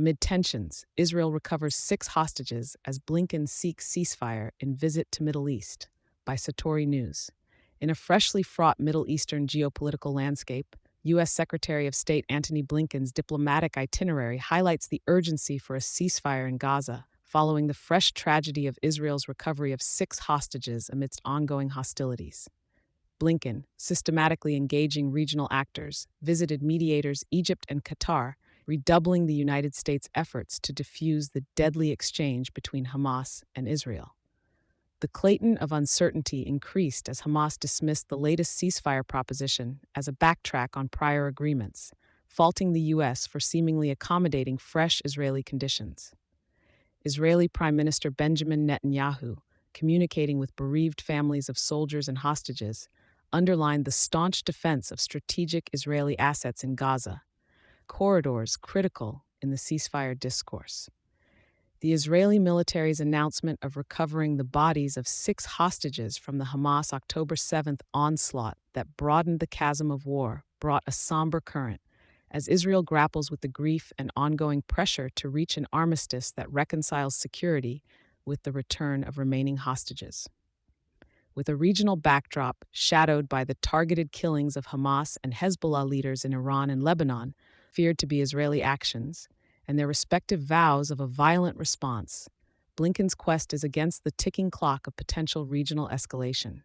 Amid tensions, Israel recovers 6 hostages as Blinken seeks ceasefire in visit to Middle East, by Satori News. In a freshly fraught Middle Eastern geopolitical landscape, U.S. Secretary of State Antony Blinken's diplomatic itinerary highlights the urgency for a ceasefire in Gaza, following the fresh tragedy of Israel's recovery of 6 hostages amidst ongoing hostilities. Blinken, systematically engaging regional actors, visited mediators Egypt and Qatar, redoubling the United States' efforts to defuse the deadly exchange between Hamas and Israel. The Clayton of uncertainty increased as Hamas dismissed the latest ceasefire proposition as a backtrack on prior agreements, faulting the U.S. for seemingly accommodating fresh Israeli conditions. Israeli Prime Minister Benjamin Netanyahu, communicating with bereaved families of soldiers and hostages, underlined the staunch defense of strategic Israeli assets in Gaza, corridors critical in the ceasefire discourse. The Israeli military's announcement of recovering the bodies of 6 hostages from the Hamas October 7th onslaught that broadened the chasm of war brought a somber current, as Israel grapples with the grief and ongoing pressure to reach an armistice that reconciles security with the return of remaining hostages. With a regional backdrop shadowed by the targeted killings of Hamas and Hezbollah leaders in Iran and Lebanon, feared to be Israeli actions, and their respective vows of a violent response, Blinken's quest is against the ticking clock of potential regional escalation.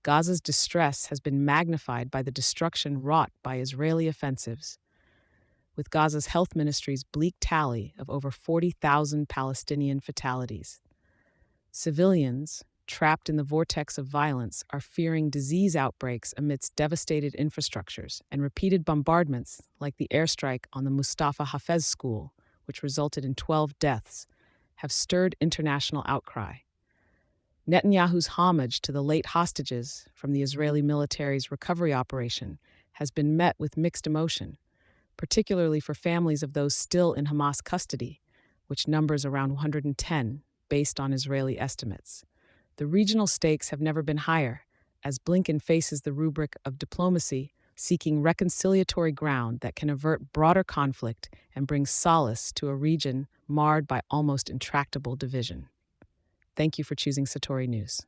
Gaza's distress has been magnified by the destruction wrought by Israeli offensives, with Gaza's health ministry's bleak tally of over 40,000 Palestinian fatalities. Civilians, trapped in the vortex of violence, are fearing disease outbreaks amidst devastated infrastructures, and repeated bombardments, like the airstrike on the Mustafa Hafez school, which resulted in 12 deaths, have stirred international outcry. Netanyahu's homage to the late hostages from the Israeli military's recovery operation has been met with mixed emotion, particularly for families of those still in Hamas custody, which numbers around 110 based on Israeli estimates. The regional stakes have never been higher, as Blinken faces the rubric of diplomacy, seeking reconciliatory ground that can avert broader conflict and bring solace to a region marred by almost intractable division. Thank you for choosing Satori News.